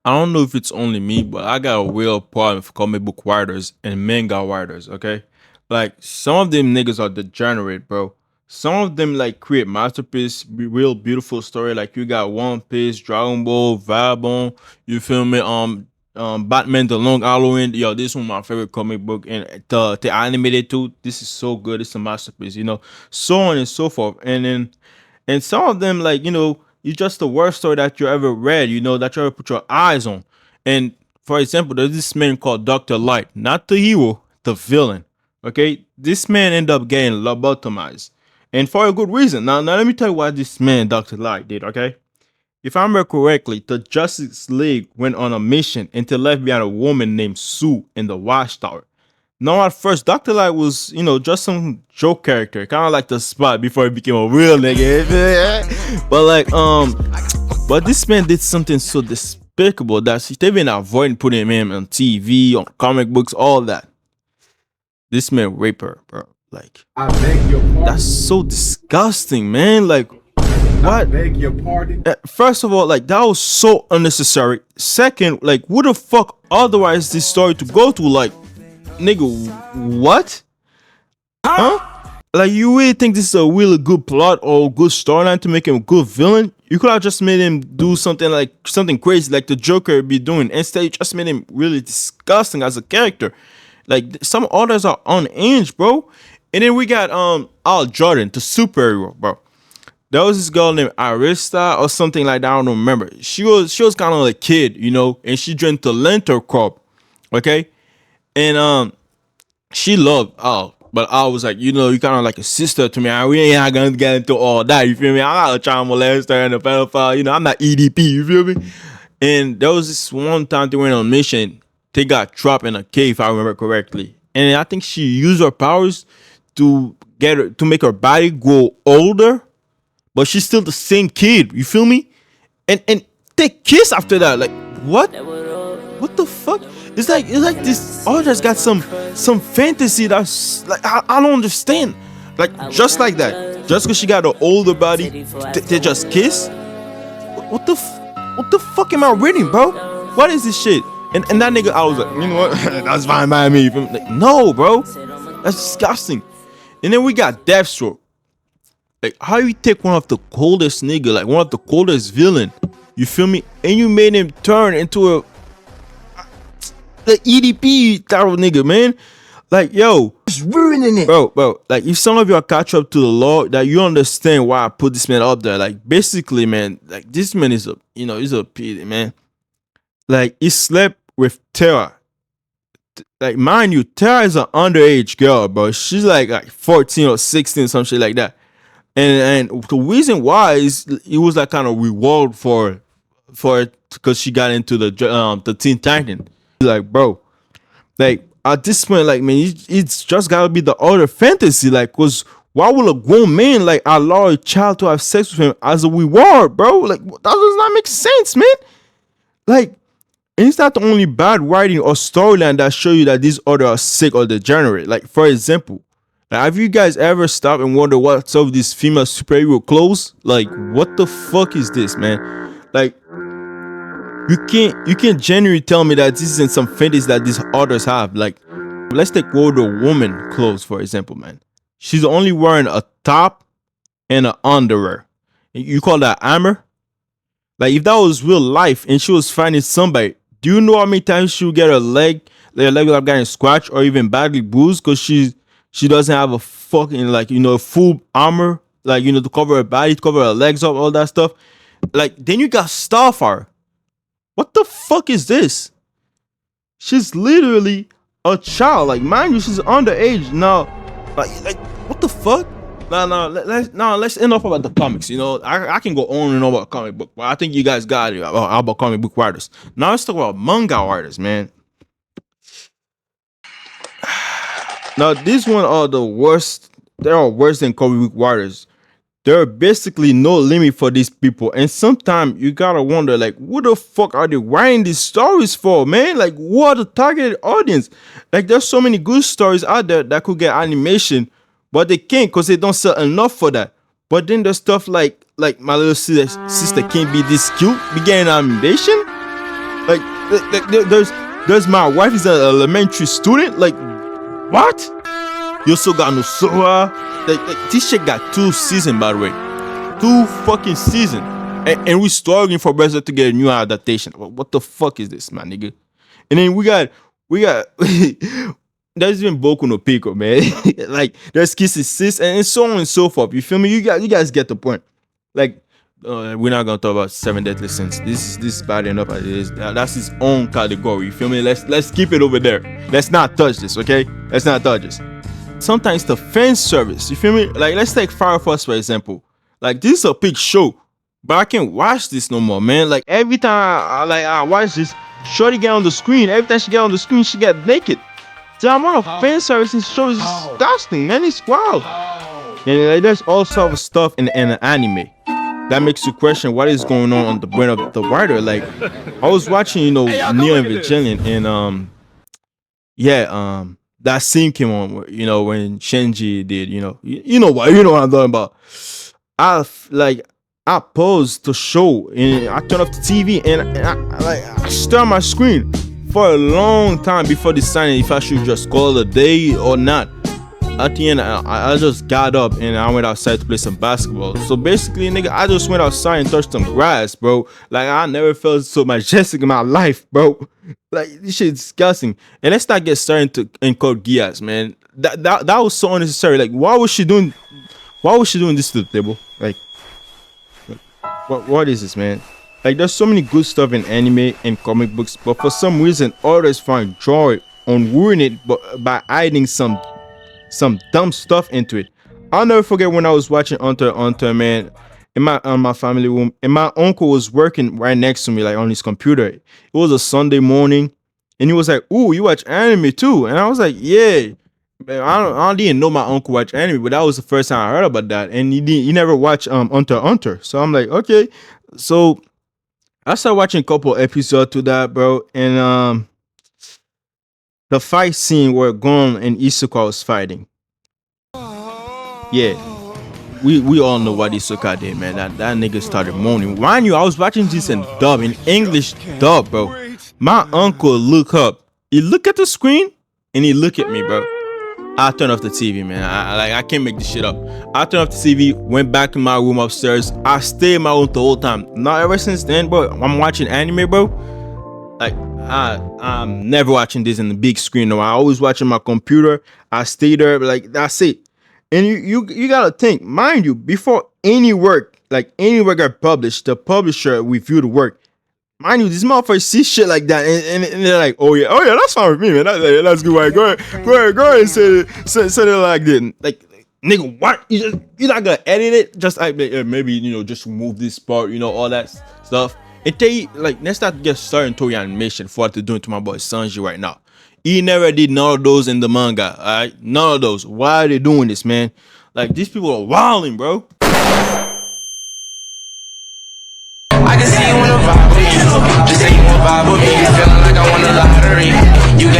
I don't know if it's only me, but I got a real problem with comic book writers and manga writers, okay? Like some of them niggas are degenerate, bro. Some of them like create masterpiece, real beautiful story. Like you got One Piece, Dragon Ball, Vagabond, you feel me? Batman the Long Halloween. Yo, this one my favorite comic book, and the animated too. This is so good. It's a masterpiece, so on and so forth. And some of them, like, it's just the worst story that you ever read, that you ever put your eyes on. And for example, there's this man called Dr. Light, not the hero, the villain. Okay, this man ended up getting lobotomized, and for a good reason. Now let me tell you what this man, Dr. Light, did. Okay, if I remember correctly, the Justice League went on a mission and they left behind a woman named Sue in the Watchtower. Now, at first, Dr. Light was, just some joke character, kind of like the Spot before he became a real nigga. But this man did something so despicable that they've been avoiding putting him on TV, on comic books, all that. This man raped her, bro. Like, I beg your that's pardon. so disgusting, man. Like, I what? beg your pardon. First of all, like that was so unnecessary. Second, like, who the fuck otherwise this story to go to? Like, nigga, what? Huh? Like, you really think this is a really good plot or good storyline to make him a good villain? You could have just made him do something like something crazy like the Joker be doing. Instead, you just made him really disgusting as a character. Like some others are unhinged, bro. And then we got Al Jordan, the superhero, bro. There was this girl named Arista or something like that. I don't remember. She was kind of a kid, and she joined the Lantern Corps. Okay, and she loved Al, but Al was like, you kind of like a sister to me. We ain't not gonna get into all that. You feel me? I'm not a child molester and a pedophile. I'm not EDP. You feel me? And there was this one time they went on a mission. They got trapped in a cave, if I remember correctly. And I think she used her powers to to make her body grow older, but she's still the same kid. You feel me? And they kiss after that. Like, what? What the fuck? It's like this artist got some fantasy that's like I don't understand. Like just like that, just because she got an older body, they just kiss. What the fuck am I reading, bro? What is this shit? And that nigga, I was like, you know what? That's fine by me. Like, no, bro, that's disgusting. And then we got Deathstroke. Like, how you take one of the coldest nigga, like one of the coldest villain, you feel me, and you made him turn into the EDP type of nigga, man. Like, yo, It's ruining it. bro. Like, if some of you are catch up to the law, that you understand why I put this man up there. Like, basically, man, like this man is he's a pity, man. Like, he slept with Tara. Like, mind you, Tara is an underage girl, bro. She's like 14 or 16, some shit like that. And the reason why is it was like kind of reward for it because she got into the Teen Titan. Like, bro, like at this point, like, man, it's just gotta be the other fantasy. Like, cause why would a grown man like allow a child to have sex with him as a reward, bro? Like, that does not make sense, man. Like, and it's not the only bad writing or storyline that show you that these others are sick or degenerate. Like, for example, like, have you guys ever stopped and wonder what's up with these female superhero clothes? Like, what the fuck is this, man? Like, you can't genuinely tell me that this isn't some fantasy that these others have. Like, let's take Wonder Woman clothes for example, man. She's only wearing a top and an underwear. You call that armor? Like, if that was real life and she was finding somebody, do you know how many times she would get her leg would have gotten scratched or even badly bruised because she doesn't have a fucking like full armor, like to cover her body, to cover her legs up, all that stuff. Like, then you got Starfire. What the fuck is this? She's literally a child. Like, mind you, she's underage now. Like what the fuck? Let's end up about the comics. I can go on and on about comic book, but I think you guys got it about comic book writers. Now let's talk about manga artists, man. Now these one are the worst. They are worse than comic book writers. There are basically no limit for these people, and sometimes you gotta wonder, like, what the fuck are they writing these stories for, man? Like, what the targeted audience? Like, there's so many good stories out there that could get animation, but they can't because they don't sell enough for that. But then there's stuff like my little sister can't be this cute, be getting animation. Like, there's my wife is an elementary student. Like, what? You still got no Sora. Like, this shit got 2 seasons, by the way. 2 fucking seasons. And we struggling for Brazil to get a new adaptation. What the fuck is this, my nigga? And then we got there's even Boku no Pico, man. Like, there's Kisses Sis and so on and so forth. You feel me? You guys get the point. Like, we're not gonna talk about 7 Deadly Sins. This is bad enough as it is. That's its own category. You feel me? Let's keep it over there. Let's not touch this, okay? Let's not touch this. Sometimes the fan service, you feel me? Like, let's take Fire Force for example. Like, this is a big show, but I can't watch this no more, man. Like, every time I watch this, Shorty get on the screen. Every time she get on the screen, she get naked. The amount of fan service in this show is disgusting, man. It's wild. And like, there's all sorts of stuff in an anime that makes you question what is going on the brain of the writer. Like, I was watching, Neo Evangelion, and that scene came on, where, when Shinji did, you know what I'm talking about. I paused the show and I turned off the TV and I stared at my screen for a long time before deciding if I should just call it a day or not. At the end, I just got up and I went outside to play some basketball. So basically, nigga, I just went outside and touched some grass, bro. Like, I never felt so majestic in my life, bro. Like, this shit is disgusting. And let's not get started in Code Geass, man. That was so unnecessary. Like, why was she doing this to the table? Like, what is this, man? Like, there's so many good stuff in anime and comic books, but for some reason, others find joy on ruining it by adding some dumb stuff into it. I'll never forget when I was watching Hunter x Hunter, man, in my family room, and my uncle was working right next to me, like, on his computer. It was a Sunday morning, and he was like, "Ooh, you watch anime too?" And I was like, "Yeah." I didn't know my uncle watched anime, but that was the first time I heard about that. And he never watched Hunter x Hunter. So I'm like, okay. So I started watching a couple episodes to that, bro. And the fight scene where Gon and Isuka was fighting. Yeah. We all know what Isuka did, man. That nigga started moaning. Mind you, I was watching this in dub, in English dub, bro. My uncle look up. He look at the screen and he look at me, bro. I turned off the TV, man. I can't make this shit up. I turned off the TV, went back to my room upstairs. I stayed in my room the whole time. Not ever since then, bro. I'm watching anime, bro. Like, I'm never watching this in the big screen. No, I always watch on my computer. I stay there, but like, that's it. And you gotta think, mind you, before any work got published, the publisher reviewed the work. Mind you, these motherfuckers see shit like that, and they're like, oh yeah, that's fine with me, man. That's good. Right? Go ahead, and say it like that. Like, nigga, what? You're not gonna edit it? Just like, maybe, just remove this part, all that stuff. And they, like, let's not get started in Toei Animation for what they're doing to my boy Sanji right now. He never did none of those in the manga, alright? None of those. Why are they doing this, man? Like, these people are wilding, bro. I can see you in a vibe with me. Just say you want vibe with me. Feeling like I won the lottery. You